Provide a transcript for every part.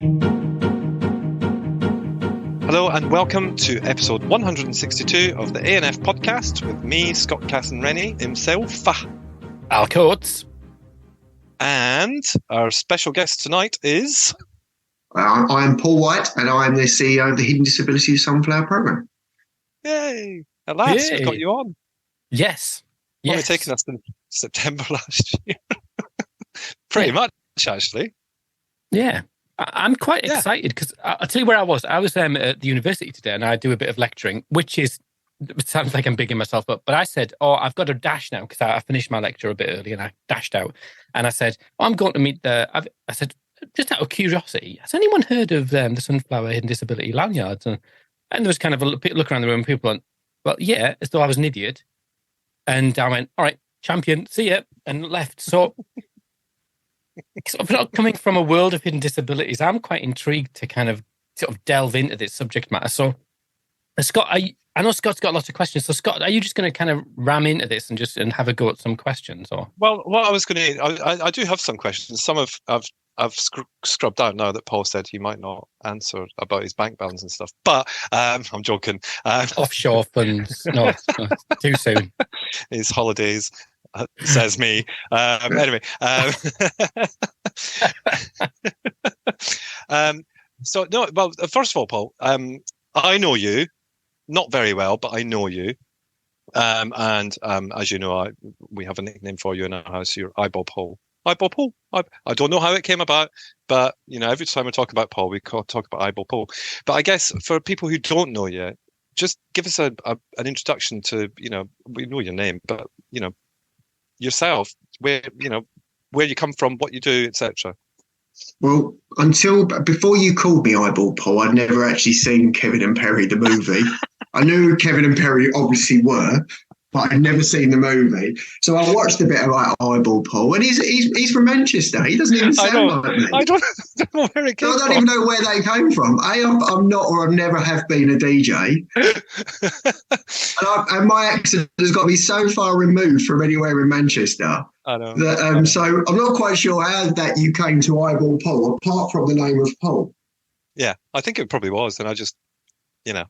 Hello and welcome to episode 162 of the ANF podcast with me, Scott Casson-Rennie himself. Al Coates. And our special guest tonight is... I'm Paul White and I'm the CEO of the Hidden Disability Sunflower Programme. Yay! At last, we've got you on. Yes. Only taken us in September last year. Pretty much, actually. Yeah. I'm quite excited because I'll tell you where I was. I was at the university today and I do a bit of lecturing, which is, it sounds like I'm bigging myself up, but I said, I've got to dash now because I finished my lecture a bit early and I dashed out. And I said, I'm going to meet I said, just out of curiosity, has anyone heard of the Sunflower Hidden Disability Lanyards? And there was kind of a look around the room and people went, well, yeah, as though I was an idiot. And I went, all right, champion, see ya, and left. So... coming from a world of hidden disabilities, I'm quite intrigued to kind of sort of delve into this subject matter. So, Scott, I know Scott's got lots of questions. So, Scott, are you just going to kind of ram into this and have a go at some questions? Or well, what I was going to, I do have some questions. Some I've scrubbed out now that Paul said he might not answer about his bank balance and stuff. But I'm joking. Offshore funds, no, too soon. His holidays. Says me. Anyway. So, no, well, first of all, Paul, I know you, not very well, but I know you. And as you know, we have a nickname for you in our house, you're Eyeball Paul. Eyeball Paul. I don't know how it came about, but, you know, every time we talk about Paul, we talk about Eyeball Paul. But I guess for people who don't know you, just give us an introduction to, you know, we know your name, but, you know, yourself, where you come from, what you do, etc. Well, before you called me Eyeball Paul, I'd never actually seen Kevin and Perry the movie. I knew who Kevin and Perry obviously were, but I'd never seen the movie. So I watched a bit of Eyeball Paul, and he's from Manchester. He doesn't even sound like me. I don't know where it came from. I don't even know where they came from. I'm not, or I've never have been a DJ. and my accent has got me so far removed from anywhere in Manchester. I know. That, so I'm not quite sure how that you came to Eyeball Paul, apart from the name of Paul. Yeah, I think it probably was, and I just,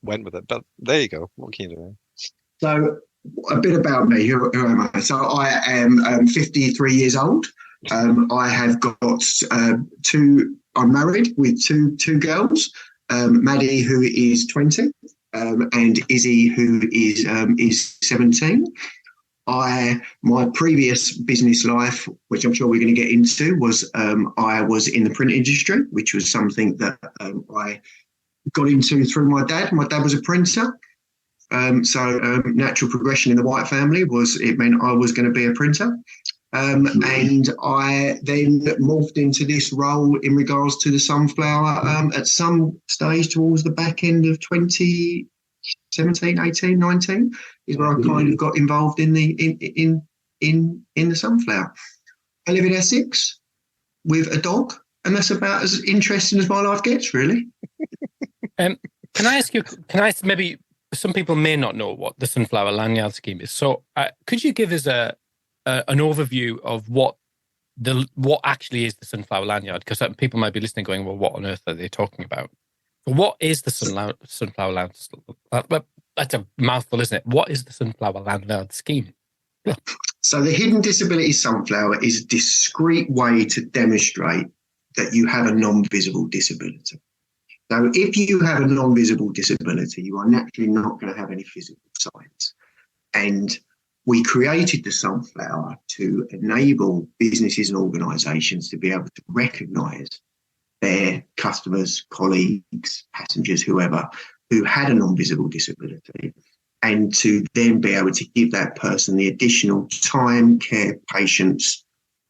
went with it. But there you go. What can you do? So a bit about me. Who am I? So I am 53 years old. I have got I'm married with two girls, Maddie, who is 20, and Izzy, who is 17. My previous business life, which I'm sure we're going to get into, was I was in the print industry, which was something that I got into through my dad. My dad was a printer. So natural progression in the White family meant I was going to be a printer. And I then morphed into this role in regards to the Sunflower at some stage towards the back end of 2017, 18, 19 is where I kind of got involved in the Sunflower. I live in Essex with a dog, and that's about as interesting as my life gets, really. Can I ask you, maybe some people may not know what the Sunflower Lanyard scheme is. So could you give us an overview of what actually is the Sunflower Lanyard? Because people might be listening going, well, what on earth are they talking about? But what is the Sunflower Lanyard? That's a mouthful, isn't it? What is the Sunflower Lanyard scheme? So the Hidden Disability Sunflower is a discrete way to demonstrate that you have a non-visible disability. So if you have a non-visible disability, you are naturally not going to have any physical signs. And we created the Sunflower to enable businesses and organisations to be able to recognise their customers, colleagues, passengers, whoever, who had a non-visible disability, and to then be able to give that person the additional time, care, patience,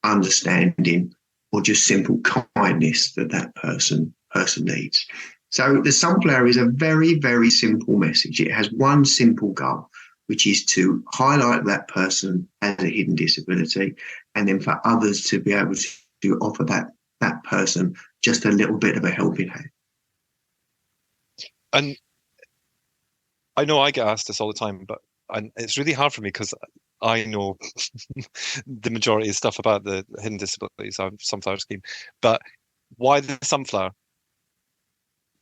understanding, or just simple kindness that person needs. So the Sunflower is a very, very simple message. It has one simple goal, which is to highlight that person as a hidden disability, and then for others to be able to offer that person just a little bit of a helping hand. And I know I get asked this all the time, but it's really hard for me because I know the majority of stuff about the hidden disabilities Sunflower scheme. But why the Sunflower?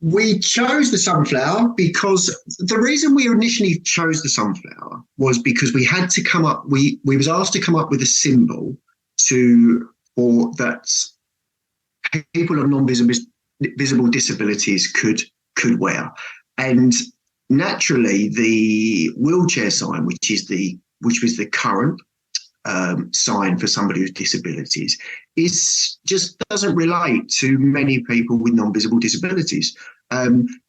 We chose the sunflower because the reason we initially chose the sunflower was because we had to come up. We was asked to come up with a symbol or that people of non-visible disabilities could wear, and naturally the wheelchair sign, which was the current sign for somebody with disabilities, just doesn't relate to many people with non-visible disabilities.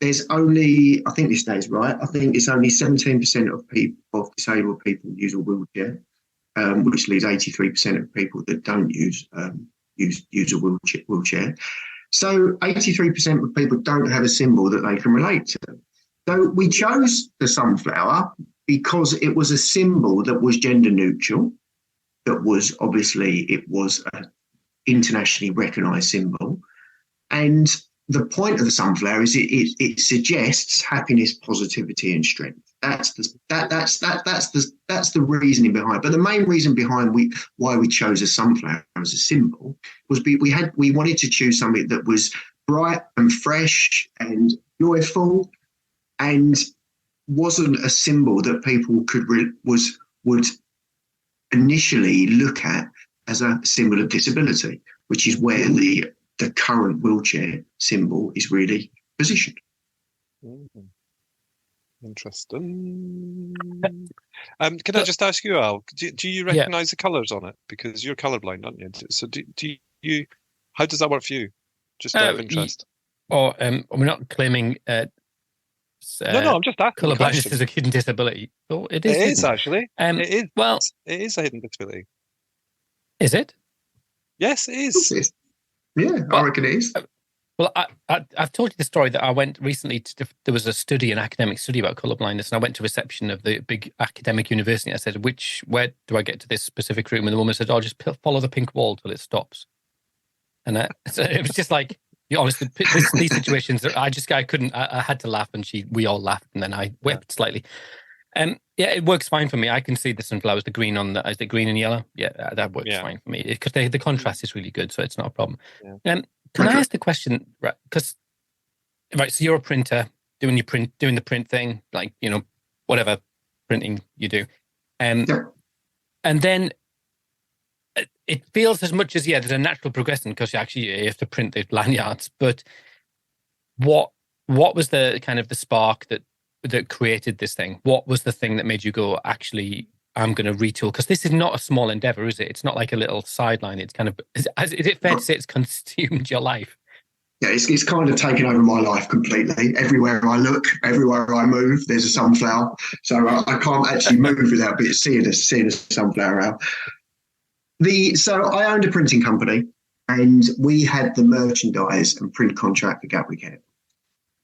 There's only, I think this day's right, I think it's only 17% of disabled people use a wheelchair, which leaves 83% of people that don't use a wheelchair. So 83% of people don't have a symbol that they can relate to. So we chose the sunflower because it was a symbol that was gender neutral, that was obviously, it was an internationally recognised symbol. And the point of the sunflower is it suggests happiness, positivity, and strength. That's the reasoning behind it. But the main reason behind why we chose a sunflower as a symbol was we wanted to choose something that was bright and fresh and joyful, and wasn't a symbol that people would initially look at as a symbol of disability, which is where the current wheelchair symbol is really positioned. Interesting. Can I just ask you, Al, do you recognise the colours on it? Because you're colourblind, aren't you? So do you? How does that work for you? Just out of interest. We're not claiming. No, I'm just asking. Colour blindness is a hidden disability. Oh, it is. It is actually. It is. Well, it is a hidden disability. Is it? Yes, it is. Yeah, I reckon it is. Well, I've told you the story that I went recently to. There was an academic study about colour blindness, and I went to reception of the big academic university. I said, where do I get to this specific room? And the woman said, "Oh, just follow the pink wall till it stops." And so it was just like, honestly, these situations, I couldn't. I had to laugh, and we all laughed, and then I wept slightly. Yeah, it works fine for me. I can see the sunflowers, the green is it green and yellow? Yeah, that works fine for me because the contrast is really good, so it's not a problem. Yeah. Can I ask the question, right? Because so you're a printer doing the print thing, like whatever printing you do, and then it feels as much as there's a natural progression because you have to print the lanyards. But what was the kind of the spark that created this thing? What was the thing that made you go, actually, I'm going to retool? Because this is not a small endeavor, is it? It's not like a little sideline. It's kind of, is it fair to say it's consumed your life? Yeah, it's kind of taken over my life completely. Everywhere I look, everywhere I move, there's a sunflower. So I can't actually move without seeing a sunflower out. So I owned a printing company, and we had the merchandise and print contract for Gatwick Airport.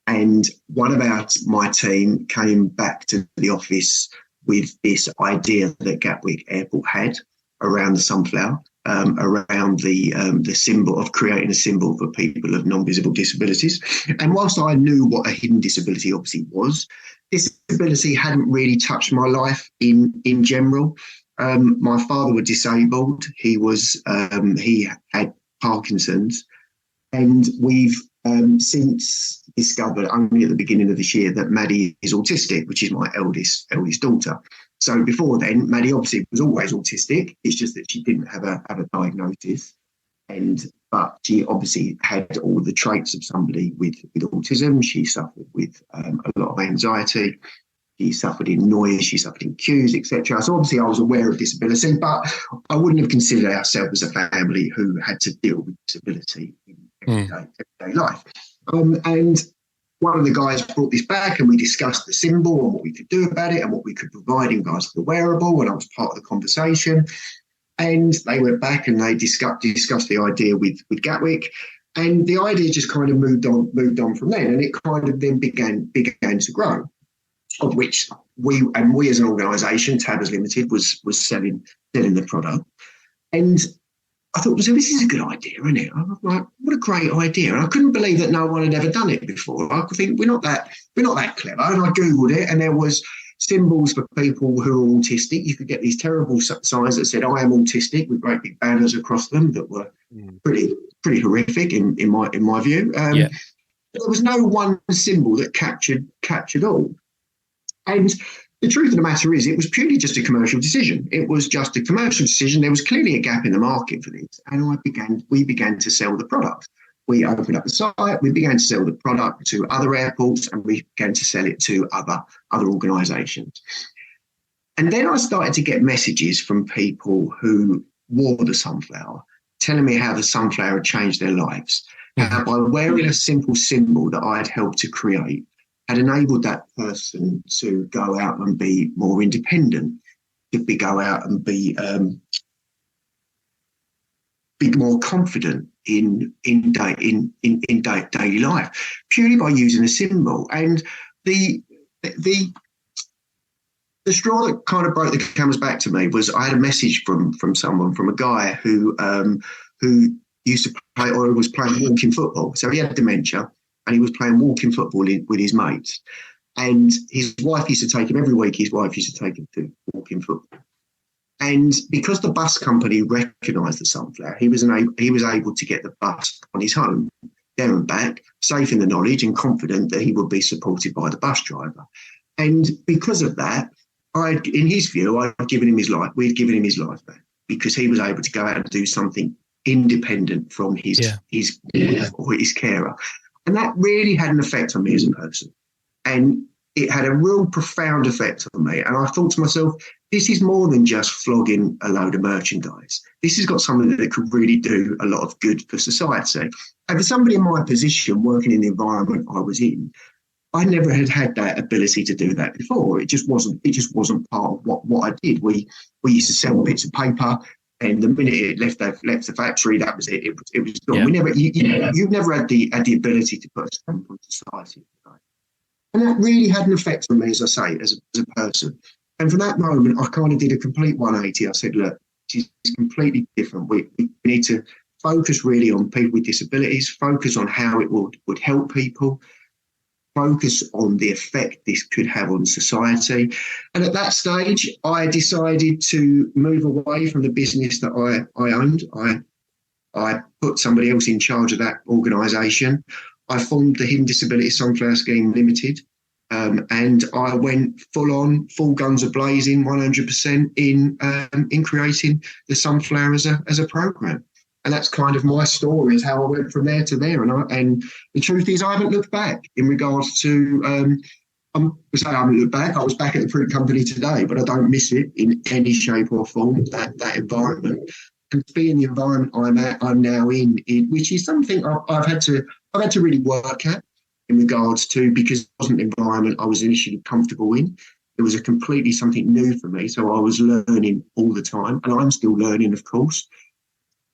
And one of my team came back to the office with this idea that Gatwick Airport had around the sunflower, around the symbol of creating a symbol for people of non-visible disabilities. And whilst I knew what a hidden disability obviously was, disability hadn't really touched my life in general. My father was disabled. He had Parkinson's, and we've since discovered only at the beginning of this year that Maddie is autistic, which is my eldest daughter. So before then, Maddie obviously was always autistic. It's just that she didn't have a diagnosis, but she obviously had all the traits of somebody with autism. She suffered with a lot of anxiety. She suffered in noise. She suffered in cues, etc. So obviously I was aware of disability, but I wouldn't have considered ourselves as a family who had to deal with disability in everyday life. And one of the guys brought this back, and we discussed the symbol and what we could do about it and what we could provide in regards to the wearable, and I was part of the conversation. And they went back and they discussed the idea with Gatwick, and the idea just kind of moved on from then, and it kind of then began to grow, of which we as an organisation, Tabbers Limited, was selling the product. And I thought, this is a good idea, isn't it? I'm like, what a great idea. And I couldn't believe that no one had ever done it before. I could think we're not that clever. And I Googled it, and there was symbols for people who are autistic. You could get these terrible signs that said, I am autistic, with great big banners across them that were pretty horrific in my view. There was no one symbol that captured all. And the truth of the matter is, it was purely just a commercial decision. It was just a commercial decision. There was clearly a gap in the market for this, and we began to sell the product. We opened up the site. We began to sell the product to other airports, and we began to sell it to other organisations. And then I started to get messages from people who wore the sunflower, telling me how the sunflower had changed their lives. By wearing a simple symbol that I had helped to create, had enabled that person to go out and be more independent, to go out and be more confident in daily life, purely by using a symbol. And the straw that kind of broke the camel's back to me was I had a message from a guy who used to play, or was playing walking football. So he had dementia, and he was playing walking football with his mates. And his wife used to take him every week. His wife used to take him to walking football. And because the bus company recognised the sunflower, he was able to get the bus on his home, there and back, safe in the knowledge and confident that he would be supported by the bus driver. And because of that, in his view, I'd given him his life. We'd given him his life back because he was able to go out and do something independent from his or his carer. And that really had an effect on me as a person. And it had a real profound effect on me. And I thought to myself, this is more than just flogging a load of merchandise. This has got something that could really do a lot of good for society. And for somebody in my position, working in the environment I was in, I never had that ability to do that before. It just wasn't part of what I did. We used to sell bits of paper, and the minute it left the factory, that was it. It was gone. Yeah. You've never had the ability to put a stamp on society. And that really had an effect on me, as I say, as a person. And from that moment, I kind of did a complete 180. I said, look, it's completely different. We need to focus really on people with disabilities, focus on how it would help people, focus on the effect this could have on society. And at that stage, I decided to move away from the business that I owned. I put somebody else in charge of that organisation. I formed the Hidden Disability Sunflower Scheme Limited, and I went full guns a-blazing, 100% in creating the Sunflower as a programme. And that's kind of my story, is how I went from there to there. And the truth is, I haven't looked back in regards to. I haven't looked back. I was back at the print company today, but I don't miss it in any shape or form. That environment, and to be in the environment I'm now in, which is something I've had to really work at in regards to, because it wasn't an environment I was initially comfortable in. It was a completely something new for me, so I was learning all the time, and I'm still learning, of course.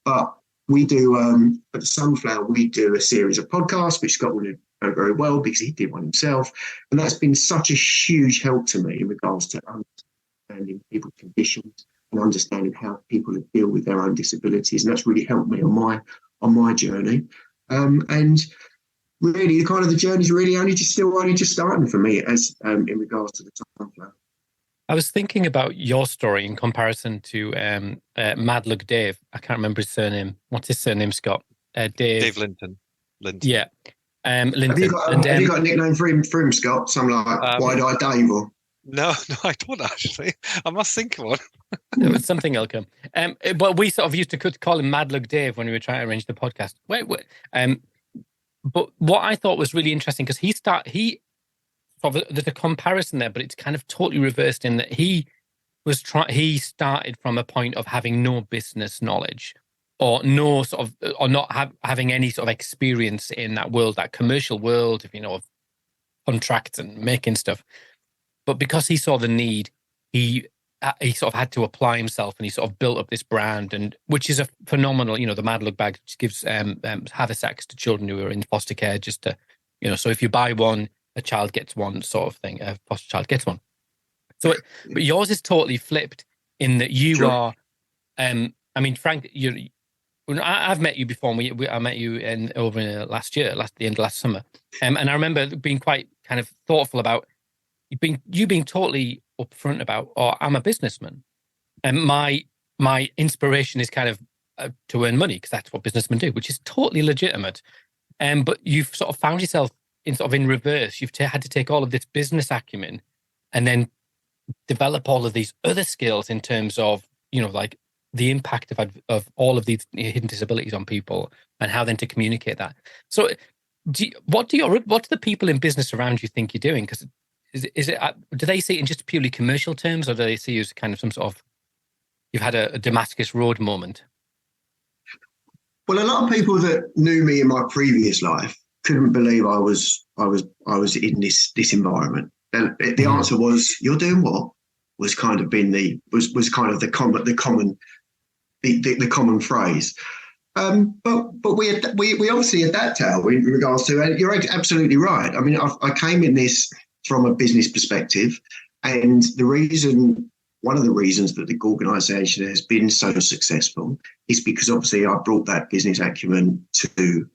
But we do, at the Sunflower, we do a series of podcasts, which Scott will know very well because he did one himself. And that's been such a huge help to me in regards to understanding people's conditions and understanding how people deal with their own disabilities. And that's really helped me on my journey. And really, kind of the journey's really only just starting for me as in regards to the Sunflower. I was thinking about your story in comparison to Mad Lug Dave. I can't remember his surname. What's his surname, Scott? Dave Linton. Yeah. Linton. Have you got a nickname for him, Scott? Something like Wide-Eyed Dave? Or? No, I don't actually. I must think of one. No, it's something will come. But we sort of used to call him Mad Lug Dave when we were trying to arrange the podcast. But what I thought was really interesting, because there's a comparison there, but it's kind of totally reversed in that he started from a point of having no business knowledge or not having any sort of experience in that world, that commercial world, of contracts and making stuff. But because he saw the need, he sort of had to apply himself, and he sort of built up this brand, and which is a phenomenal, the Mad Lug bag, which gives haversacks to children who are in foster care, just to, so if you buy one, a child gets one sort of thing. A foster child gets one. So, but yours is totally flipped in that you are. Frank, I've met you before. I met you over the end of last summer, and I remember being quite kind of thoughtful about you being totally upfront about, I'm a businessman, and my inspiration is kind of to earn money, because that's what businessmen do, which is totally legitimate. But you've sort of found yourself in reverse. You've had to take all of this business acumen and then develop all of these other skills in terms of, like the impact of all of these hidden disabilities on people and how then to communicate that. So what do the people in business around you think you're doing? Because is it do they see it in just purely commercial terms, or do they see you as kind of some sort of, you've had a Damascus Road moment? Well, a lot of people that knew me in my previous life couldn't believe I was in this environment. And the answer was, "You're doing what?" was kind of the common phrase. But we obviously adapt our in regards to, and you're absolutely right. I mean, I came in this from a business perspective, and one of the reasons that the organisation has been so successful is because obviously I brought that business acumen to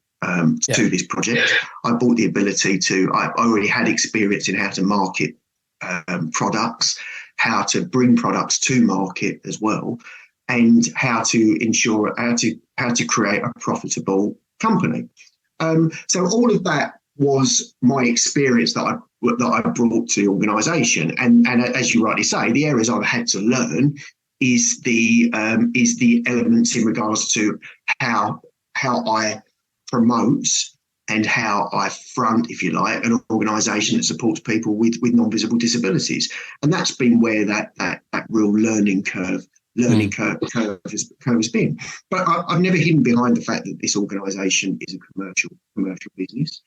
this project. I brought the ability I already had experience in how to market products, how to bring products to market as well, and how to create a profitable company. So all of that was my experience that I brought to the organisation, and as you rightly say, the areas I've had to learn is the elements in regards to how I promote and how I front, if you like, an organisation that supports people with non-visible disabilities, and that's been where that real learning curve has been. But I've never hidden behind the fact that this organisation is a commercial business.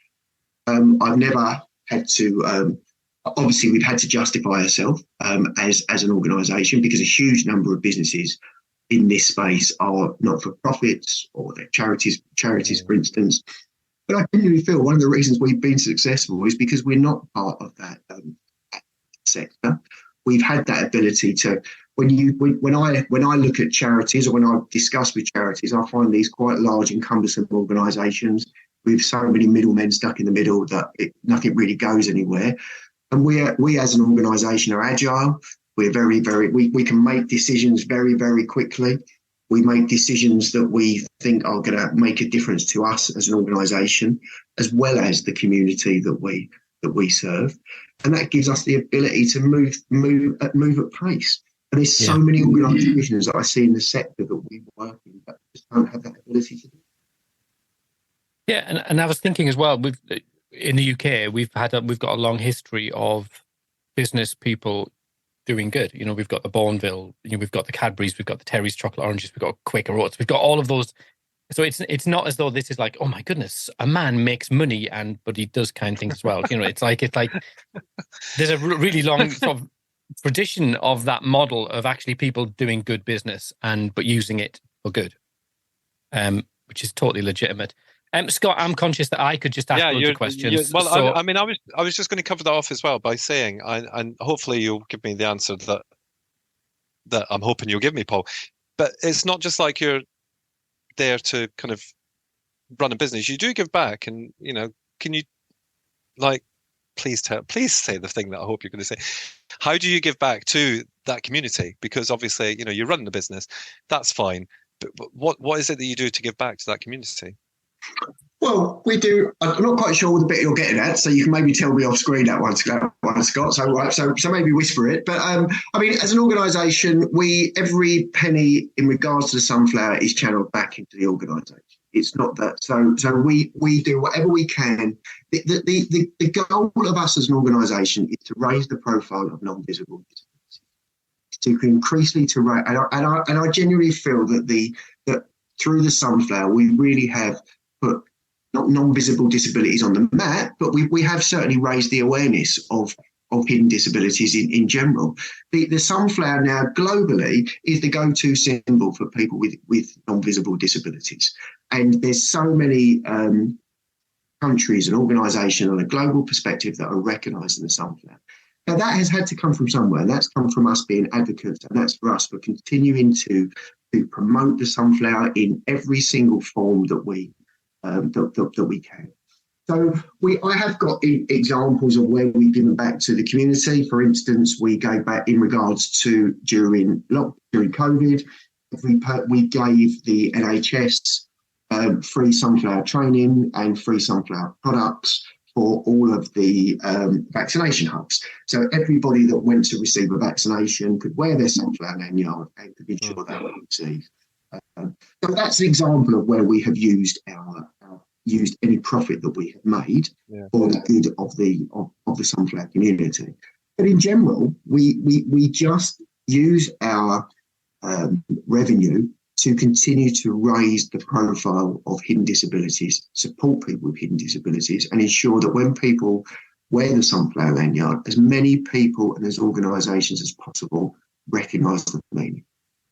I've never had to. Obviously, we've had to justify ourselves as an organisation, because a huge number of businesses in this space are not-for-profits or they're charities, for instance. But I genuinely feel one of the reasons we've been successful is because we're not part of that sector. We've had that ability to. When I look at charities, or when I discuss with charities, I find these quite large and cumbersome organisations with so many middlemen stuck in the middle that nothing really goes anywhere. And we as an organisation are agile. We're very, very. We can make decisions very, very quickly. We make decisions that we think are going to make a difference to us as an organisation, as well as the community that we serve, and that gives us the ability to move at pace. And there's so many organisations that I see in the sector that we work in that just don't have that ability to do. Yeah, and I was thinking as well, in the UK, we've got a long history of business people doing good. We've got the Bourneville, we've got the Cadbury's, we've got the Terry's chocolate oranges, we've got Quaker Oats, we've got all of those. So it's not as though this is like, oh my goodness, a man makes money but he does kind things as well. It's like there's a really long sort of tradition of that model of actually people doing good business but using it for good, which is totally legitimate. Scott, I'm conscious that I could just ask loads of questions. I was just going to cover that off as well by saying, and hopefully you'll give me the answer that I'm hoping you'll give me, Paul. But it's not just like you're there to kind of run a business. You do give back, and can you, please say the thing that I hope you're going to say. How do you give back to that community? Because obviously, you're running a business, that's fine. But what is it that you do to give back to that community? Well, we do. I'm not quite sure the bit you're getting at, so you can maybe tell me off screen that one, Scott. So maybe whisper it. But as an organisation, every penny in regards to the Sunflower is channeled back into the organisation. It's not that. So we do whatever we can. The goal of us as an organisation is to raise the profile of non-visible disabilities, to increasingly to raise. And I genuinely feel that through the Sunflower, we really have put not non-visible disabilities on the map, but we have certainly raised the awareness of hidden disabilities in general. The Sunflower now globally is the go-to symbol for people with non-visible disabilities. And there's so many countries and organisations on a global perspective that are recognising the Sunflower. Now, that has had to come from somewhere, and that's come from us being advocates, and that's for us for continuing to promote the Sunflower in every single form that we can. So I have got examples of where we've given back to the community. For instance, we gave back in regards to during COVID. We gave the NHS free sunflower training and free sunflower products for all of the vaccination hubs. So everybody that went to receive a vaccination could wear their sunflower lanyard and could ensure they were received. So that's an example of where we have used used any profit that we have made for the good of the sunflower community. But in general, we just use our revenue to continue to raise the profile of hidden disabilities, support people with hidden disabilities, and ensure that when people wear the sunflower lanyard, as many people and as organisations as possible recognise the meaning.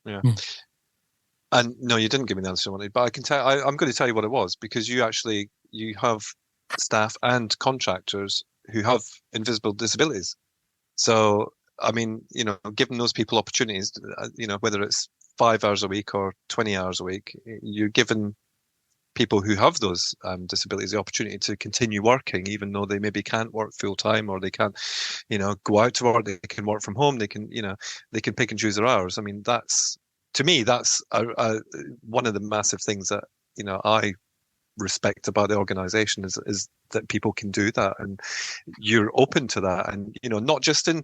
Yeah. And no, you didn't give me the answer I wanted, but I can tell. I'm going to tell you what it was, because you have staff and contractors who have invisible disabilities. So, I mean, giving those people opportunities, whether it's 5 hours a week or 20 hours a week, you're giving people who have those disabilities the opportunity to continue working, even though they maybe can't work full time, or they can't, go out to work. They can work from home. They can, they can pick and choose their hours. I mean, to me, that's one of the massive things that, I respect about the organization is that people can do that, and you're open to that. And, not just in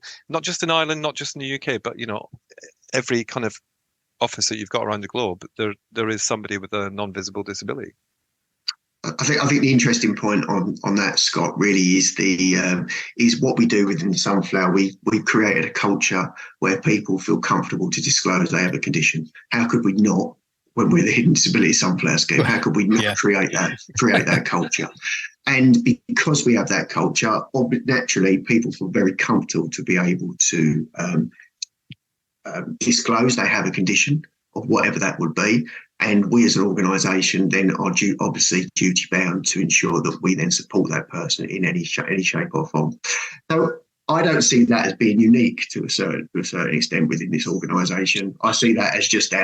Ireland, not just in the UK, but, every kind of office that you've got around the globe, there is somebody with a non-visible disability. I think the interesting point on that, Scott, really is what we do within Sunflower. We've created a culture where people feel comfortable to disclose they have a condition. How could we not, when we're the Hidden Disability Sunflower Scheme? How could we not create that culture? And because we have that culture, naturally, people feel very comfortable to be able to disclose they have a condition of whatever that would be. And we as an organisation then are obviously duty bound to ensure that we then support that person in any shape or form. So I don't see that as being unique to a certain extent within this organisation. I see that as just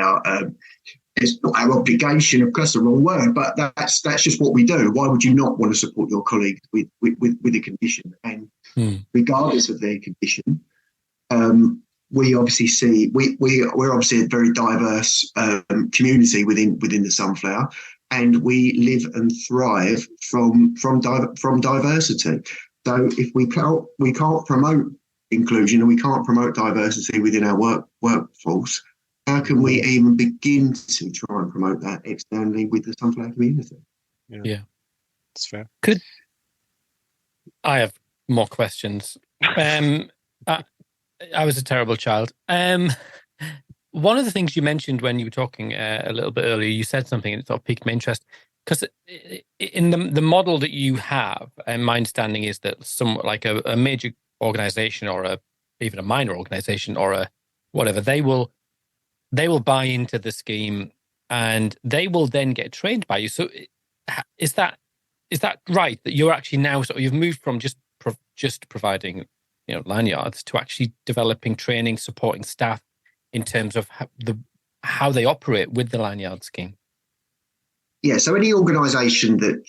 it's not our obligation, of course, the wrong word, but that's just what we do. Why would you not want to support your colleague with a condition? And regardless of their condition, we obviously see we're obviously a very diverse community within the Sunflower, and we live and thrive from diversity. So if we can't promote inclusion and we can't promote diversity within our workforce, how can we even begin to try and promote that externally with the Sunflower community? Yeah, that's fair. I have more questions. I was a terrible child. One of the things you mentioned when you were talking a little bit earlier, you said something and it sort of piqued my interest, because in the model that you have, and my understanding is that some like a major organization or even a minor organization or a whatever, they will buy into the scheme and they will then get trained by you. So is that right, that you're actually now you've moved from just providing lanyards to actually developing training, supporting staff in terms of how they operate with the lanyard scheme? Yeah, so any organisation that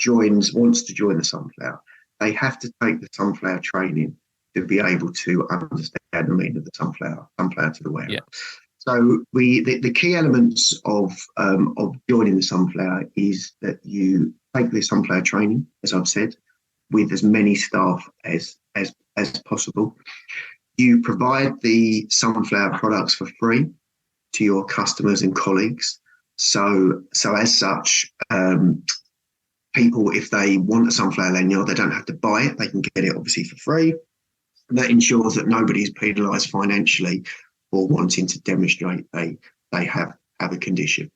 wants to join the Sunflower, they have to take the Sunflower training to be able to understand the meaning of the Sunflower to the wearer. Yeah. So the key elements of joining the Sunflower is that you take the Sunflower training, as I've said, with as many staff as possible. You provide the Sunflower products for free to your customers and colleagues. So as such, people, if they want a Sunflower lanyard, they don't have to buy it. They can get it obviously for free. And that ensures that nobody is penalised financially for wanting to demonstrate they have a condition.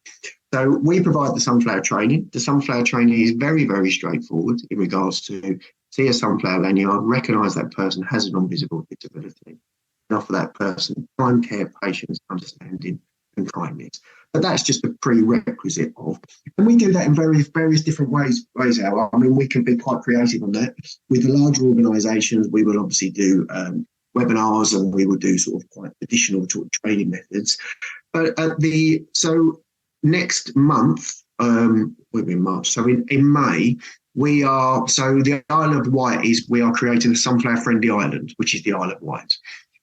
So we provide the Sunflower training. The Sunflower training is very, very straightforward in regards to see a Sunflower lanyard, recognise that person has a non-visible disability, and offer that person time, care, patience, understanding and kindness. But that's just a prerequisite of, and we do that in various different ways, Al. I mean, we can be quite creative on that. With the larger organisations, we will obviously do webinars, and we will do sort of quite traditional sort of training methods. But next month, we'll be in March, so in May, we are, so the Isle of Wight we are creating a Sunflower friendly island, which is the Isle of Wight.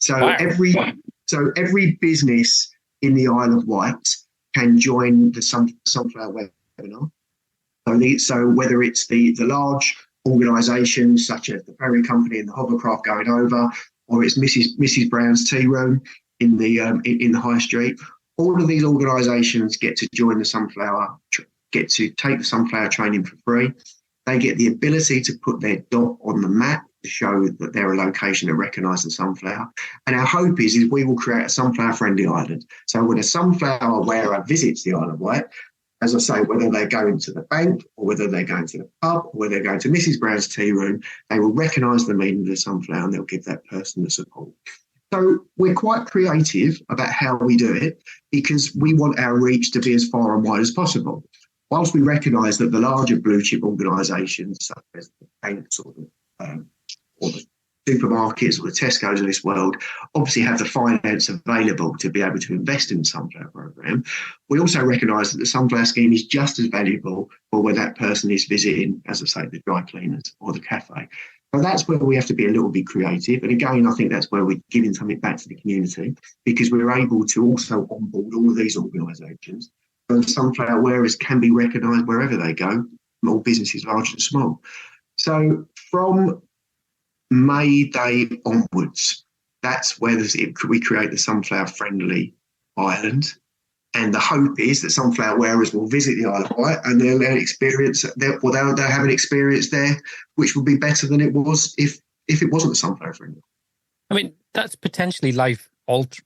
So wow. every business in the Isle of Wight can join the Sunflower webinar, So whether it's the large organisations such as the ferry company and the hovercraft going over, or it's Mrs. Brown's tea room in the high street, all of these organisations get to join the Sunflower, get to take the Sunflower training for free. They get the ability to put their dot on the map to show that they're a location that recognise the sunflower. And our hope is we will create a sunflower-friendly island. So when a sunflower wearer visits the Isle of Wight, as I say, whether they're going to the bank or whether they're going to the pub or whether they're going to Mrs. Brown's tea room, they will recognise the meaning of the sunflower and they'll give that person the support. So we're quite creative about how we do it because we want our reach to be as far and wide as possible. Whilst we recognise that the larger blue chip organisations, such as the banks or the supermarkets or the Tesco's of this world, obviously have the finance available to be able to invest in the Sunflower Programme, we also recognise that the Sunflower Scheme is just as valuable for when that person is visiting, as I say, the dry cleaners or the cafe. So that's where we have to be a little bit creative. And again, I think that's where we're giving something back to the community because we're able to also onboard all of these organisations. And sunflower wearers can be recognised wherever they go, all businesses large and small. So from May Day onwards, that's where we create the sunflower-friendly island. And the hope is that sunflower wearers will visit the Isle of Wight and they'll have an experience there which will be better than it was if it wasn't sunflower-friendly. I mean, that's potentially life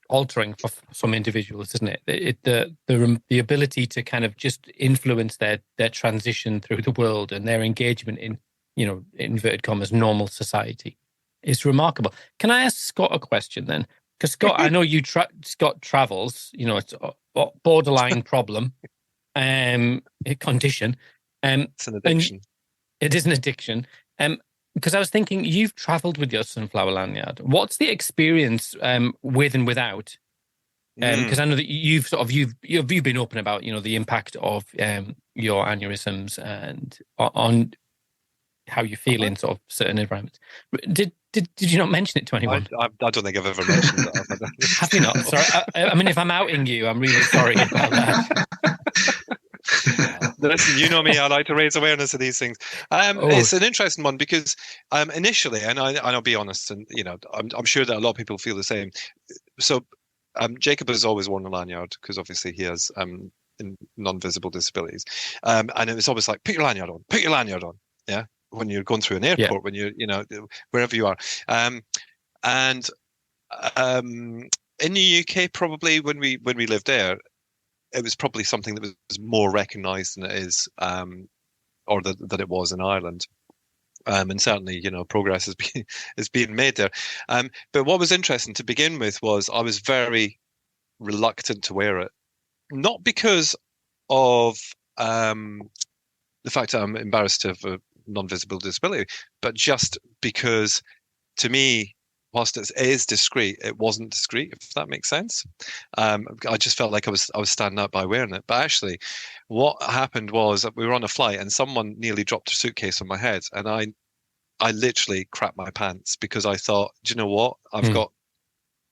altering for some individuals, isn't it? The ability to kind of just influence their transition through the world and their engagement in, inverted commas, normal society is remarkable. Can I ask Scott a question then? Because Scott, I know Scott travels. It's a borderline problem, condition. It's an addiction. It is an addiction. Because I was thinking, you've travelled with your Sunflower Lanyard. What's the experience with and without? Because I know that you've been open about the impact of your aneurysms and on how you feel in sort of certain environments. Did you not mention it to anyone? I don't think I've ever mentioned that. Have you not? Sorry. I mean, if I'm outing you, I'm really sorry about that. Listen, you know me, I like to raise awareness of these things. It's an interesting one because initially, and I'll be honest, and I'm sure that a lot of people feel the same. So Jacob has always worn a lanyard because obviously he has non-visible disabilities, and it was always like, put your lanyard on, yeah, when you're going through an airport, when you're wherever you are, and in the UK probably when we lived there, it was probably something that was more recognised than it is, or that it was in Ireland. And certainly, progress is being made there. But what was interesting to begin with was I was very reluctant to wear it, not because of the fact that I'm embarrassed to have a non-visible disability, but just because, to me, whilst it is discreet, it wasn't discreet, if that makes sense. I just felt like I was standing out by wearing it. But actually, what happened was that we were on a flight and someone nearly dropped a suitcase on my head, and I literally crapped my pants because I thought, do you know what? I've got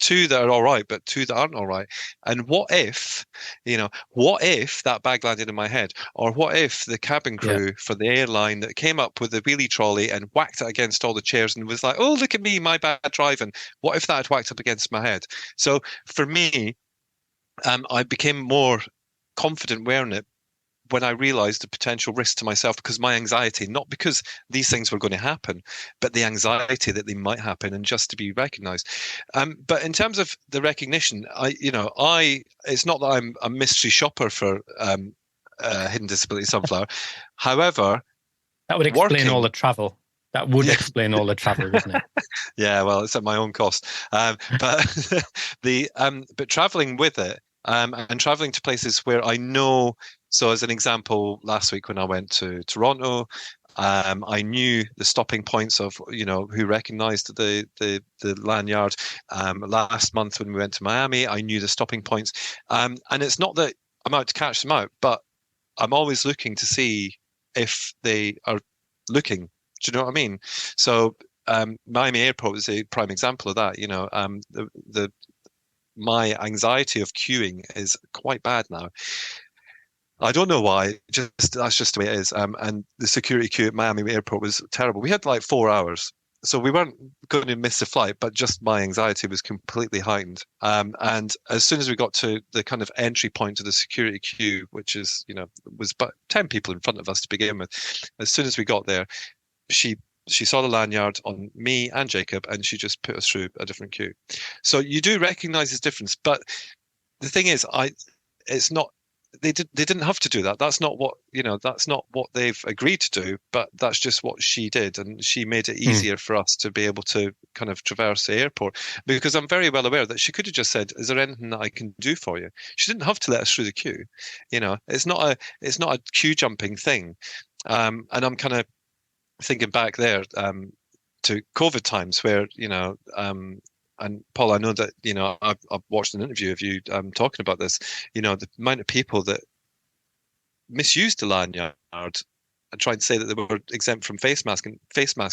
two that are all right, but two that aren't all right. And what if that bag landed in my head? Or what if the cabin crew for the airline that came up with the wheelie trolley and whacked it against all the chairs and was like, oh, look at me, my bad driving. What if that had whacked up against my head? So for me, I became more confident wearing it when I realized the potential risk to myself, because my anxiety, not because these things were going to happen, but the anxiety that they might happen, and just to be recognized. But in terms of the recognition, it's not that I'm a mystery shopper for hidden disability sunflower. However, that would explain all the travel. That would explain all the travel, wouldn't it? Yeah, well, it's at my own cost. But but traveling with it, and traveling to places where I know. So as an example, last week when I went to Toronto, I knew the stopping points of, who recognized the lanyard. Last month when we went to Miami, I knew the stopping points. And it's not that I'm out to catch them out, but I'm always looking to see if they are looking. Do you know what I mean? So Miami Airport is a prime example of that. My anxiety of queuing is quite bad now. I don't know why. Just that's just the way it is. And the security queue at Miami Airport was terrible. We had like 4 hours, so we weren't going to miss the flight, but just my anxiety was completely heightened. And as soon as we got to the kind of entry point to the security queue, which is, was about 10 people in front of us to begin with, as soon as we got there, she saw the lanyard on me and Jacob, and she just put us through a different queue. So you do recognize this difference, but the thing is, it's not. They didn't have to do that. That's not what that's not what they've agreed to do. But that's just what she did, and she made it easier for us to be able to kind of traverse the airport. Because I'm very well aware that she could have just said, "Is there anything that I can do for you?" She didn't have to let us through the queue. It's not a queue jumping thing. And I'm kind of thinking back there to COVID times where and Paul, I know that I've watched an interview of you talking about this. The amount of people that misused the lanyard and tried to say that they were exempt from face mask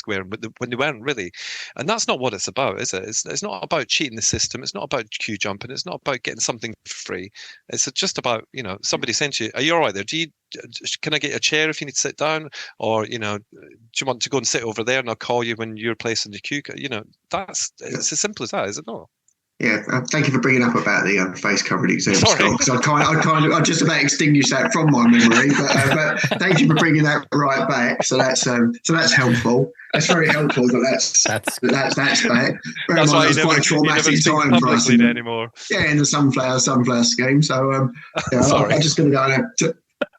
wearing, but when they weren't really. And that's not what it's about, is it? It's not about cheating the system. It's not about queue jumping. It's not about getting something for free. It's just about somebody saying to you, "Are you all right there? Can I get a chair if you need to sit down? Or do you want to go and sit over there and I'll call you when you're placed in the queue?" It's as simple as that, is it not? Yeah, thank you for bringing up about the face covering example, Scott, because I just about extinguished that from my memory. But thank you for bringing that right back. So that's helpful. That's very helpful. That's back. That's why it's quite a traumatic time for us anymore. Yeah, in the sunflower scheme. So I'm just going to go and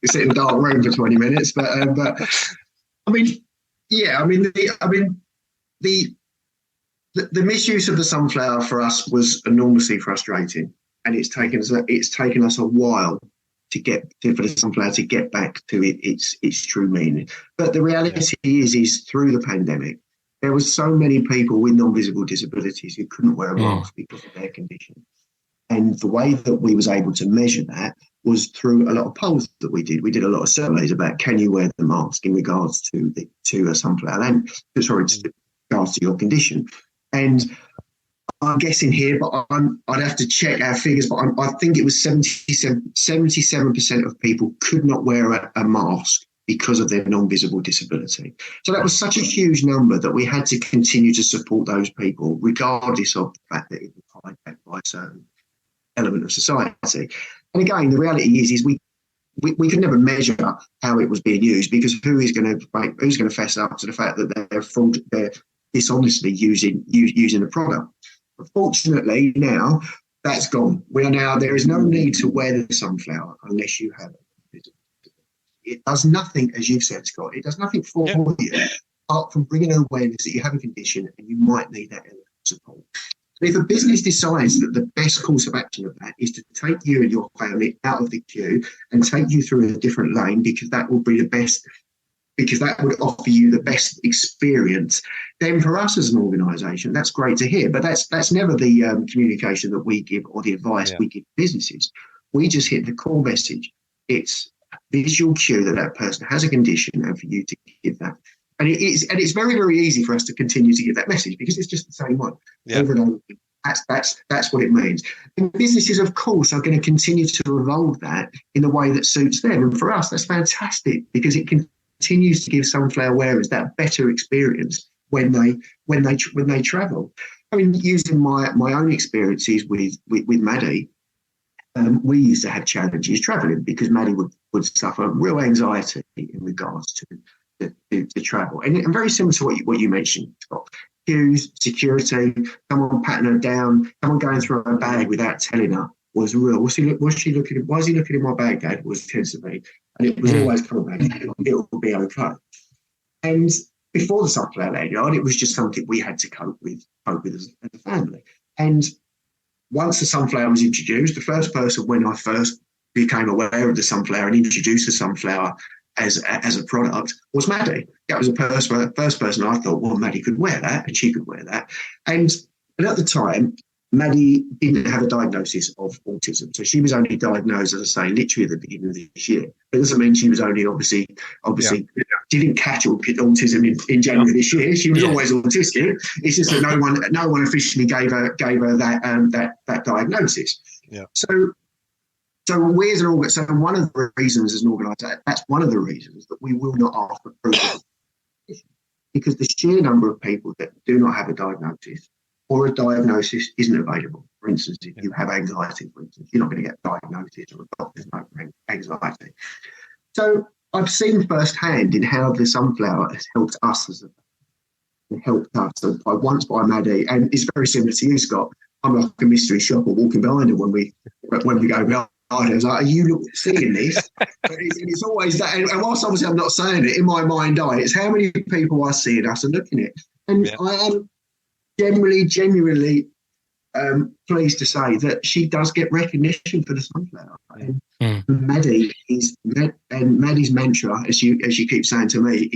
sit in a dark room for 20 minutes. But the misuse of the sunflower for us was enormously frustrating, and it's taken us a while for the sunflower to get back to its true meaning. But the reality is through the pandemic, there was so many people with non-visible disabilities who couldn't wear a mask because of their condition. And the way that we was able to measure that was through a lot of polls that we did. We did a lot of surveys about, can you wear the mask in regards to a sunflower lanyard, in regards to your condition. And I'm guessing here, but I'd have to check our figures, but I think it was 77% of people could not wear a mask because of their non-visible disability. So that was such a huge number that we had to continue to support those people, regardless of the fact that it was hijacked by a certain element of society. And again, the reality is we could never measure how it was being used, because who's going to fess up to the fact that they're dishonestly using the product. But fortunately, now that's gone. There is no need to wear the sunflower unless you have it. It does nothing, as you've said, Scott. It does nothing for you apart from bringing awareness that you have a condition and you might need that element of support. And if a business decides that the best course of action of that is to take you and your family out of the queue and take you through a different lane, because that will be the best, because that would offer you the best experience, then for us as an organisation, that's great to hear. But that's never the communication that we give or the advice we give businesses. We just hit the core message. It's a visual cue that person has a condition, and for you to give that. And it's very, very easy for us to continue to give that message, because it's just the same one over and over. That's what it means. And businesses, of course, are going to continue to evolve that in the way that suits them. And for us, that's fantastic, because it continues to give sunflower wearers that better experience when they travel. I mean, using my own experiences with Maddie, we used to have challenges travelling because Maddie would suffer real anxiety in regards to travel, and very similar to what you mentioned, Scott. Queues, security, someone patting her down, someone going through her bag without telling her was real. Why is he looking in my bag, Dad? Was tends to be, and it was always come back. It will be okay. And before the sunflower lanyard, it was just something we had to cope with as a family. And once the sunflower was introduced, the first person when I first became aware of the sunflower and introduced the sunflower as a product was Maddie. That was the first person I thought, well, Maddie could wear that and she could wear that. And at the time, Maddie didn't have a diagnosis of autism. So she was only diagnosed, as I say, literally at the beginning of this year. It doesn't mean she was only obviously didn't catch autism in January this year. She was always autistic. It's just that no one officially gave her that diagnosis. Yeah. So So we as an so one of the reasons as an organisation, that's one of the reasons that we will not ask for proof, because the sheer number of people that do not have a diagnosis, or a diagnosis isn't available. For instance, if you have anxiety, for instance, you're not going to get a diagnosis or a doctor's note for anxiety. So I've seen firsthand in how the sunflower has helped us by once by Maddie, and it's very similar to you, Scott. I'm like a mystery shopper walking behind her when we go behind. I was like, are you seeing this? It's always that. And whilst obviously I'm not saying it, in my mind eye, it's how many people I see us and looking at. And I am genuinely pleased to say that she does get recognition for the sunflower. Maddie's mantra, as you keep saying to me,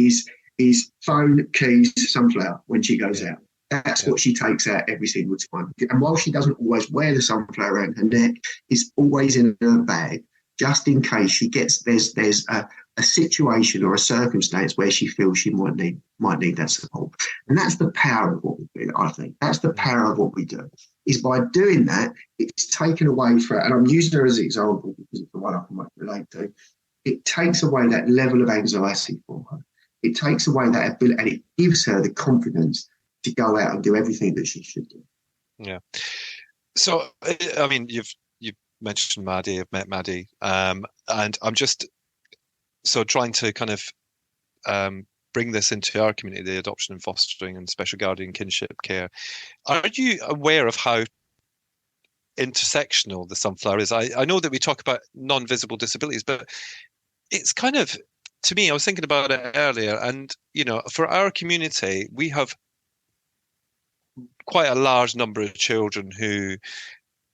is phone, keys, sunflower when she goes out. That's what she takes out every single time. And while she doesn't always wear the sunflower around her neck, it's always in her bag, just in case she gets there's a situation or a circumstance where she feels she might need that support. And that's the power of what we do, I think. That's the power of what we do. Is by doing that, it's taken away from, and I'm using her as an example because it's the one I can relate to, it takes away that level of anxiety for her. It takes away that ability, and it gives her the confidence to go out and do everything that she should do. Yeah. So, I mean, you've mentioned Maddie. I've met Maddie, and I'm just trying to kind of bring this into our community, the adoption and fostering and special guardian kinship care. Are you aware of how intersectional the sunflower is? I know that we talk about non-visible disabilities, but it's kind of, to me, I was thinking about it earlier, and for our community, we have quite a large number of children who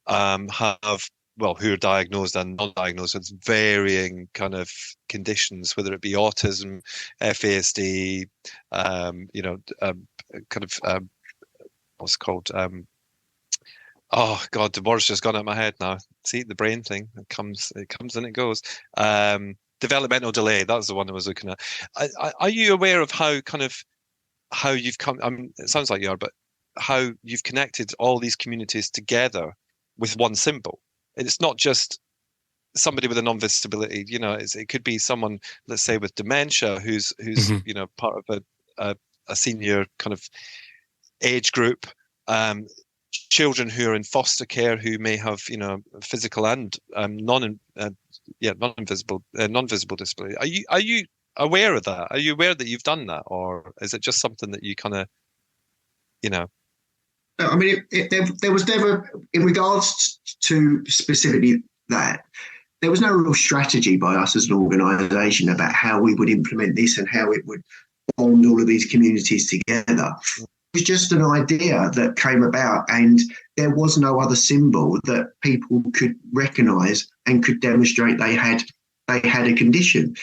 who are diagnosed and non-diagnosed with varying kind of conditions, whether it be autism, FASD, what's it called? Oh God, the word's just gone out of my head now. See, the brain thing, it comes and it goes. Developmental delay, that was the one I was looking at. Are you aware of how you've come, it sounds like you are, but how you've connected all these communities together with one symbol? It's not just somebody with a non-visibility, it could be someone, let's say, with dementia who's part of a senior kind of age group, children who are in foster care who may have physical and non-visible disability. Are you aware of that? Are you aware that you've done that, or is it just something that you kind of I mean, there was never, in regards to specifically that, there was no real strategy by us as an organisation about how we would implement this and how it would bond all of these communities together. It was just an idea that came about, and there was no other symbol that people could recognise and could demonstrate they had a condition.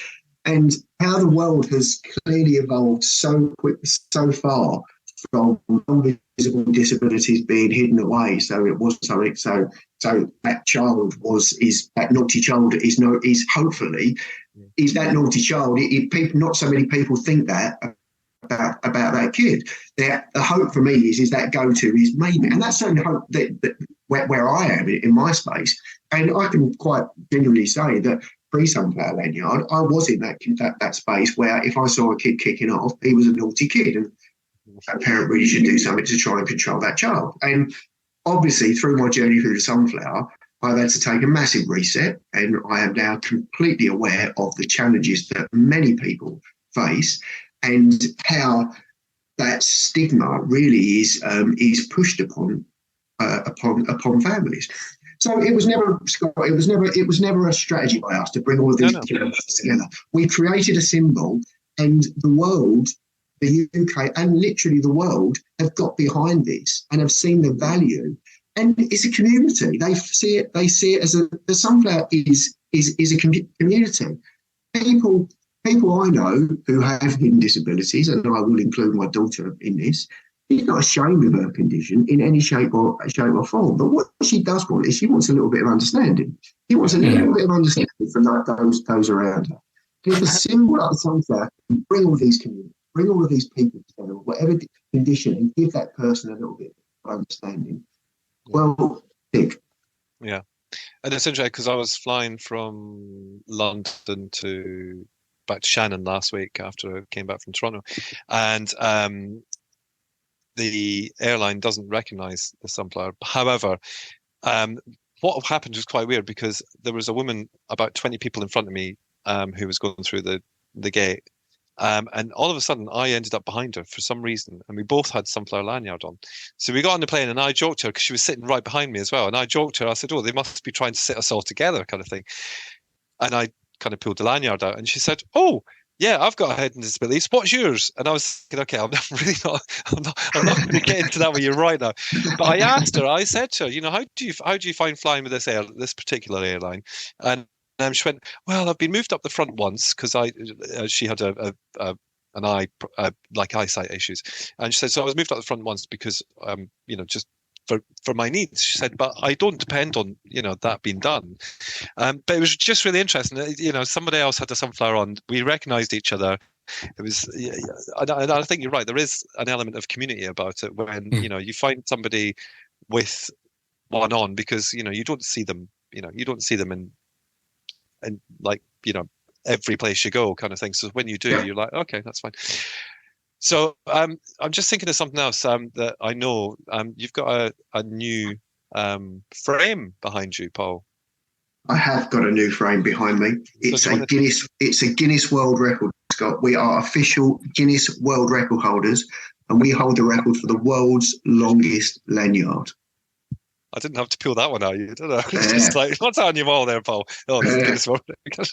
And how the world has clearly evolved so far from non-visible disabilities being hidden away. So it was something. So that child is that naughty child is hopefully is that naughty child. People, not so many people think that about that kid. The hope for me is that go-to is maybe, and that's certainly hope that where I am in my space. And I can quite genuinely say that pre-Sunflower Lanyard, I was in that space where if I saw a kid kicking off, he was a naughty kid, and a parent really should do something to try and control that child. And obviously, through my journey through the sunflower, I've had to take a massive reset, and I am now completely aware of the challenges that many people face and how that stigma really is pushed upon families. So it was never, Scott, it was never a strategy by us to bring all of these together. We created a symbol, and the world, the UK and literally the world, have got behind this and have seen the value. And it's a community. They see it as the sunflower is a community. People I know who have hidden disabilities, and I will include my daughter in this, she's not ashamed of her condition in any shape or form. But what she does want is she wants a little bit of understanding. She wants a little bit of understanding from those around her. And if a symbol like the sunflower can bring all these communities, bring all of these people together, whatever condition, and give that person a little bit of understanding, well, big. Yeah. And it's interesting because I was flying from London back to Shannon last week after I came back from Toronto, and the airline doesn't recognise the Sunflower. However, what happened was quite weird because there was a woman about 20 people in front of me who was going through the gate. And all of a sudden, I ended up behind her for some reason, and we both had Sunflower Lanyard on. So we got on the plane, and I joked to her because she was sitting right behind me as well. And I joked to her, I said, "Oh, they must be trying to sit us all together," kind of thing. And I kind of pulled the lanyard out, and she said, "Oh, yeah, I've got a head and disabilities. What's yours?" And I was thinking, okay, I'm not going to get into that with you right now. But I asked her, I said to her, how do you find flying with this particular airline? And she went, "Well, I've been moved up the front once because she had like eyesight issues, and she said so I was moved up the front once because just for my needs." She said, "But I don't depend on that being done." But it was just really interesting. Somebody else had a Sunflower on. We recognised each other. It was, and I think you're right. There is an element of community about it when you find somebody with one on because you don't see them. You don't see them in like every place you go kind of thing. So when you do, you're like, okay, that's fine. So I'm just thinking of something else that I know. You've got a new frame behind you, Paul. I have got a new frame behind me. It's a Guinness World Record, Scott. We are official Guinness World Record holders, and we hold the record for the world's longest lanyard. I didn't have to pull that one out, did I? It's just like, what's on your wall there, Paul? Oh, Guinness World Record.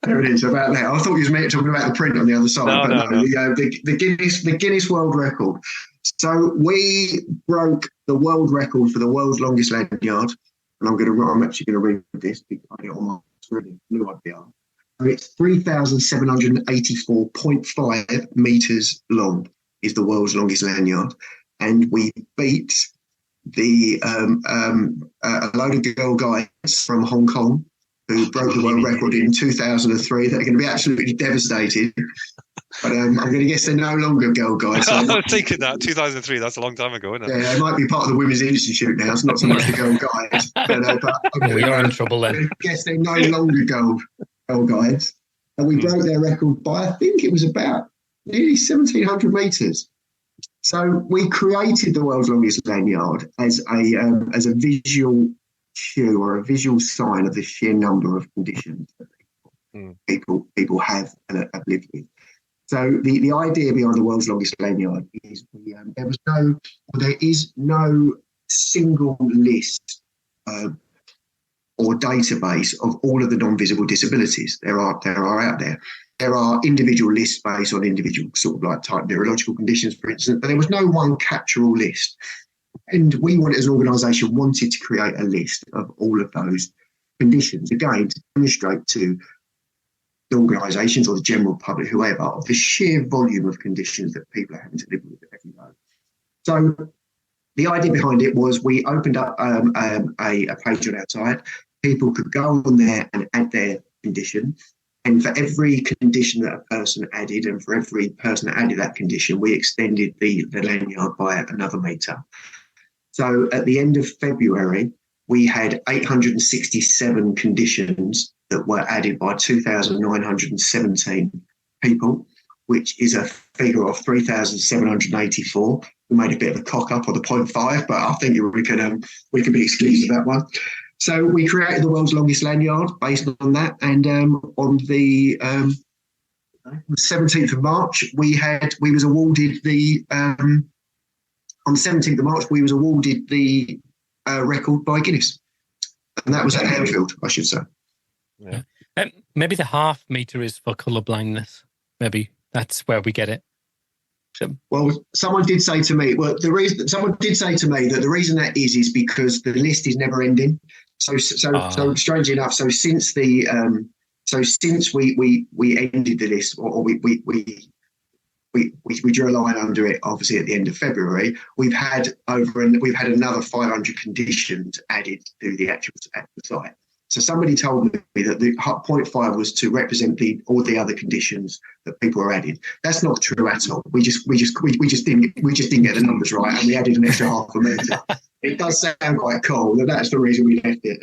There it is, about that. I thought you were talking about the print on the other side. No. The Guinness World Record. So we broke the world record for the world's longest lanyard. And I'm actually going to read this because I don't know really blue IPR. So it's 3,784.5 meters long is the world's longest lanyard. And we beat a load of girl guides from Hong Kong who broke the world record in 2003. They're going to be absolutely devastated. But I'm going to guess they're no longer girl guides. So I'm thinking that 2003. That's a long time ago, isn't it? Yeah, it might be part of the Women's Institute now. It's not so much the girl guides. We are in trouble then. I guess they're no longer girl guides. And we broke their record by, I think it was about nearly 1,700 meters. So we created the world's longest lanyard as a visual cue or a visual sign of the sheer number of conditions that people have and have lived with. So the idea behind the world's longest lanyard is there is no single list or database of all of the non-visible disabilities there are out there. There are individual lists based on individual sort of like type neurological conditions, for instance, but there was no one catch-all list. And we as an organisation wanted to create a list of all of those conditions, again, to demonstrate to the organisations or the general public, whoever, of the sheer volume of conditions that people are having to live with every day. So the idea behind it was we opened up a page on our site. People could go on there and add their condition. And for every condition that a person added, and for every person that added that condition, we extended the lanyard by another metre. So at the end of February, we had 867 conditions that were added by 2,917 people, which is a figure of 3,784. We made a bit of a cock up on the 0.5, but I think we can be excused for that one. So we created the world's longest lanyard based on that, and on the 17th of March, we was awarded the on the 17th of March we was awarded the record by Guinness, and that was at Anfield, I should say. Yeah. Maybe the half meter is for colour blindness. Maybe that's where we get it. Well, someone did say to me that the reason that is because the list is never ending. So strangely enough, since we ended the list, or we drew a line under it, obviously at the end of February, we've had another 500 conditions added to the actual site. So somebody told me that the 0.5 was to represent all the other conditions that people are added. That's not true at all. We just didn't get the numbers right, and we added an extra half a metre. It does sound quite cool, but that's the reason we left it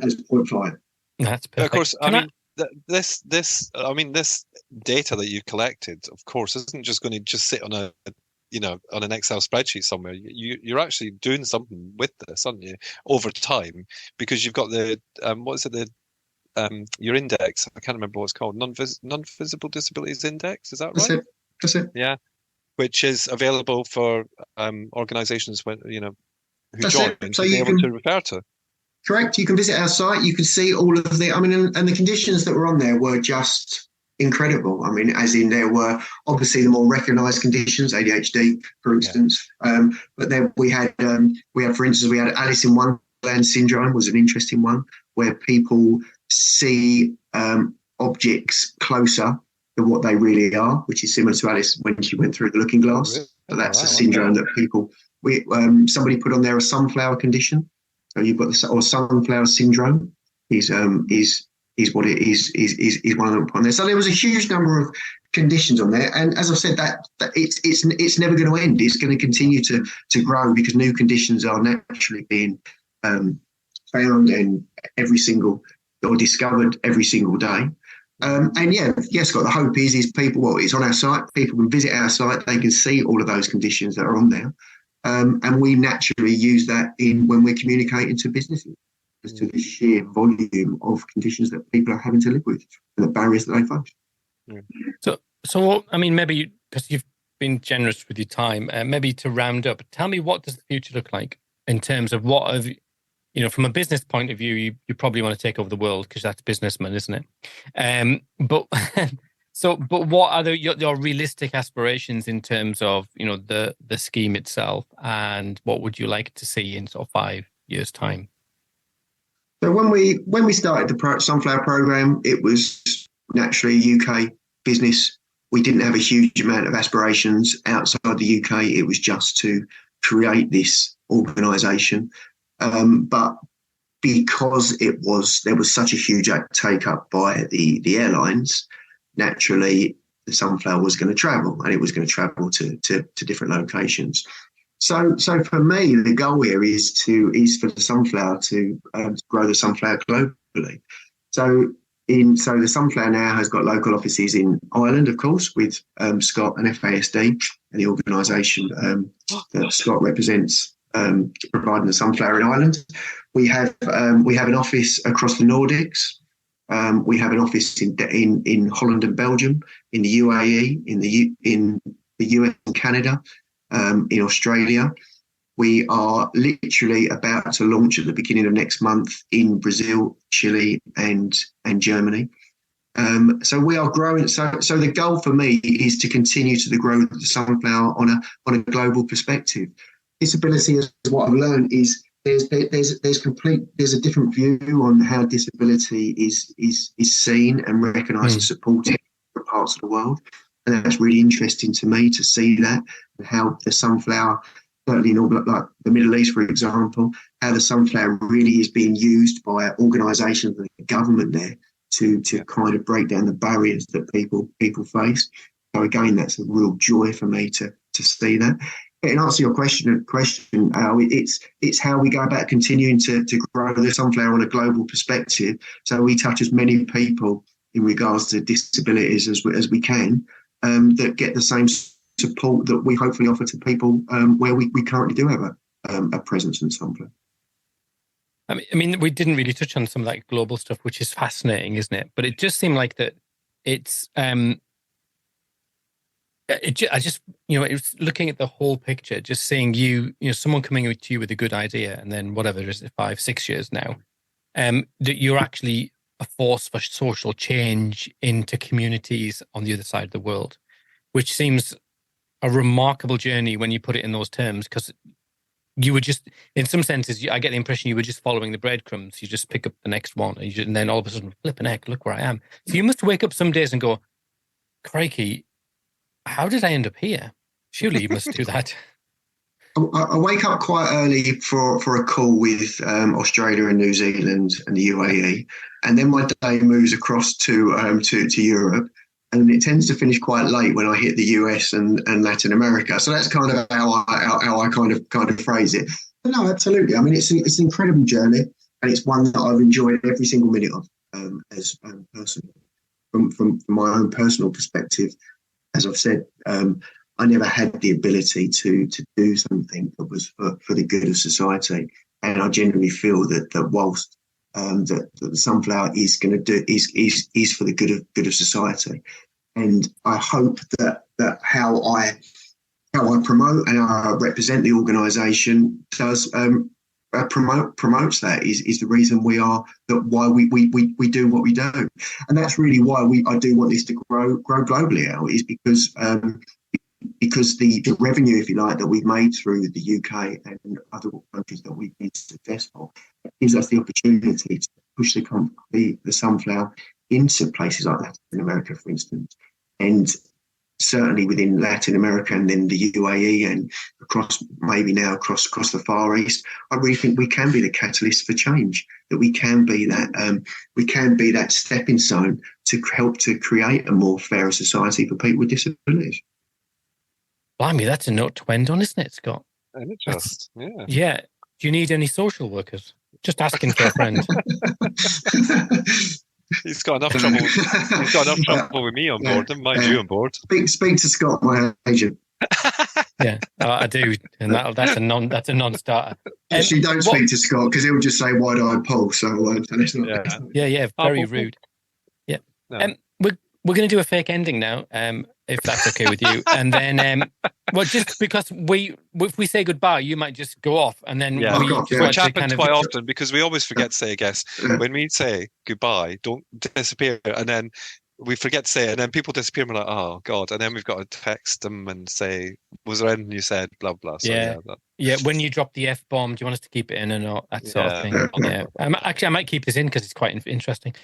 as 0.5. That's perfect. But of course, this data that you collected, of course, isn't just going to just sit on on an Excel spreadsheet somewhere. You're actually doing something with this, aren't you, over time? Because you've got the your index. I can't remember what it's called. Non-visible disabilities index. Is that right? That's it. Yeah, which is available for organisations who That's join it. to be able to refer to. Correct. You can visit our site. You can see all of the. And the conditions that were on there were just incredible. As in there were obviously the more recognised conditions, ADHD, for instance. Yeah. But then we had, for instance, we had Alice in Wonderland syndrome was an interesting one, where people see objects closer than what they really are, which is similar to Alice when she went through the looking glass. Really? So that's a syndrome that people. Somebody put on there a sunflower condition. So you've got or sunflower syndrome is what it is one of them on there. So there was a huge number of conditions on there, and as I've said, that it's never going to end. It's going to continue to grow because new conditions are naturally being found and discovered every single day. Scott, the hope is people. Well, it's on our site. People can visit our site. They can see all of those conditions that are on there. And we naturally use that when we're communicating to businesses as to the sheer volume of conditions that people are having to live with and the barriers that they face. So maybe because you've been generous with your time, maybe to round up, tell me, what does the future look like in terms of from a business point of view, you probably want to take over the world because that's businessman, isn't it? But what are your realistic aspirations in terms of the scheme itself, and what would you like to see in sort of 5 years' time? So when we started the Sunflower program, it was naturally UK business. We didn't have a huge amount of aspirations outside the UK. It was just to create this organisation, but because there was such a huge take up by the airlines. Naturally, the Sunflower was going to travel, and it was going to travel to different locations. So for me, the goal here is for the Sunflower to grow the Sunflower globally. So the Sunflower now has got local offices in Ireland, of course, with Scott and FASD and the organisation that Scott represents, providing the Sunflower in Ireland. We have an office across the Nordics. We have an office in Holland and Belgium, in the UAE, in the US and Canada, in Australia. We are literally about to launch at the beginning of next month in Brazil, Chile, and Germany. So we are growing. So the goal for me is to continue to grow the Sunflower on a global perspective. Disability, as what I've learned, is there's a different view on how disability is seen and recognised and supported in parts of the world, and that's really interesting to me to see that, and how the Sunflower, certainly in all like the Middle East, for example, how the Sunflower really is being used by organisations and the government there to kind of break down the barriers that people face. So again, that's a real joy for me to see that. And answer your question, Al, it's how we go about continuing to grow the Sunflower on a global perspective, so we touch as many people in regards to disabilities as we can, that get the same support that we hopefully offer to people where we currently do have a presence in Sunflower. I mean, we didn't really touch on some of that global stuff, which is fascinating, isn't it? But it just seemed like that it's. I just, it was looking at the whole picture, just seeing someone coming to you with a good idea, and then whatever it is, 5-6 years now, that you're actually a force for social change into communities on the other side of the world, which seems a remarkable journey when you put it in those terms, because you were just, in some senses, I get the impression you were just following the breadcrumbs. You just pick up the next one, and then all of a sudden, flipping heck, look where I am. So you must wake up some days and go, crikey, how did I end up here? Surely you must do that. I wake up quite early for a call with Australia and New Zealand and the UAE, and then my day moves across to Europe, and it tends to finish quite late when I hit the US and Latin America. So that's kind of how I kind of phrase it. But no, absolutely. I mean, it's an incredible journey. and it's one that I've enjoyed every single minute of, as personally. From my own personal perspective, as I've said, I never had the ability to do something that was for the good of society, and I genuinely feel that whilst that the Sunflower is going to do is for the good of society, and I hope that how I promote and I represent the organisation does promotes that is the reason why we do what we do, and that's really why I do want this to grow globally out, is because the revenue, if you like, that we've made through the UK and other countries that we've been successful gives us the opportunity to push the Sunflower into places like Latin America, for instance, and certainly within Latin America and then the UAE and across the Far East. I really think we can be the catalyst for change, that we can be that stepping stone to help to create a more fairer society for people with disabilities. Blimey, that's a note to end on, isn't it, Scott? Yeah. Do you need any social workers? Just asking for a friend. He's got enough trouble. He's got enough trouble with me on board. Never mind you on board. Speak to Scott, my agent. Yeah, I do, and that's a non-starter. Actually, don't speak to Scott because he'll just say wide-eyed Paul. So let's not. Yeah, very rude. Yeah, no. We're going to do a fake ending now, if that's okay with you, and then well, just because if we say goodbye, you might just go off, and then which happens quite often because we always forget to say, I guess, when we say goodbye, don't disappear, and then we forget to say it, and then people disappear, and we're like, oh God, and then we've got to text them and say, was there anything you said, blah blah. So, yeah. When you drop the F-bomb, do you want us to keep it in or not? That sort of thing. Yeah. Actually, I might keep this in because it's quite interesting.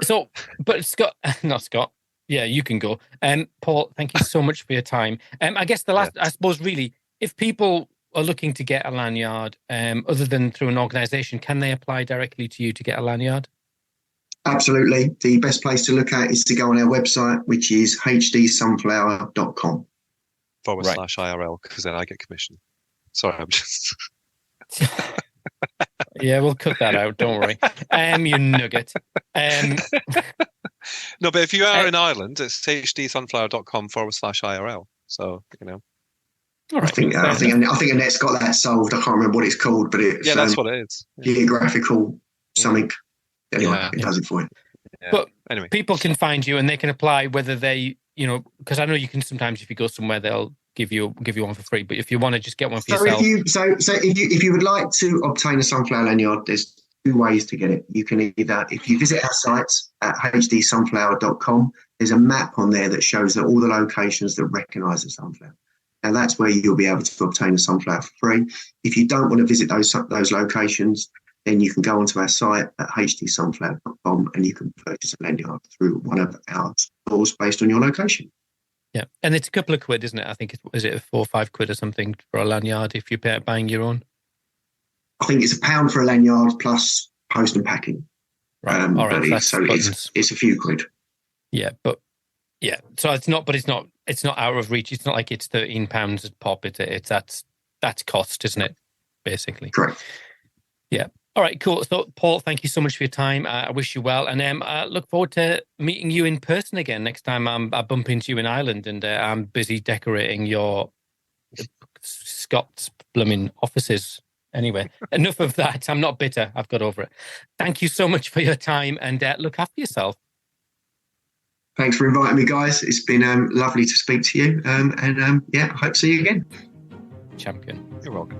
So, but Scott, not Scott. Yeah, you can go. Paul, thank you so much for your time. I guess the last, I suppose, really, if people are looking to get a lanyard, other than through an organisation, can they apply directly to you to get a lanyard? Absolutely. The best place to look at is to go on our website, which is hdsunflower.com. /IRL, because then I get commission. Sorry, I'm just... Yeah, we'll cut that out. Don't worry. You nugget. No, but if you are in Ireland, it's hdsunflower.com /IRL. So, you know. All right. I think Annette's got that solved. I can't remember what it's called, but it's that's what it is. Geographical something. Anyway, it does it for you. Yeah. But anyway, people can find you and they can apply whether they, because I know you can sometimes, if you go somewhere, they'll give you one for free. But if you want to just get one for yourself. If you would like to obtain a Sunflower Lanyard, there's two ways to get it. You can either, if you visit our sites at hdsunflower.com, there's a map on there that shows that all the locations that recognise the sunflower. And that's where you'll be able to obtain a sunflower for free. If you don't want to visit those locations, then you can go onto our site at hdsunflower.com and you can purchase a lanyard through one of our stores based on your location. Yeah, and it's a couple of quid, isn't it? I think is it 4 or 5 quid or something for a lanyard if you're buying your own? I think it's £1 for a lanyard plus post and packing. Right. All right. It's a few quid. Yeah, but yeah. So it's not out of reach. It's not like it's £13 a pop. That's cost, isn't it? Basically. Correct. Yeah. All right, cool. So, Paul, thank you so much for your time. I wish you well. And I look forward to meeting you in person again next time I bump into you in Ireland and I'm busy decorating your Scott's blooming offices. Anyway, enough of that. I'm not bitter. I've got over it. Thank you so much for your time and look after yourself. Thanks for inviting me, guys. It's been lovely to speak to you. I hope to see you again. Champion. You're welcome.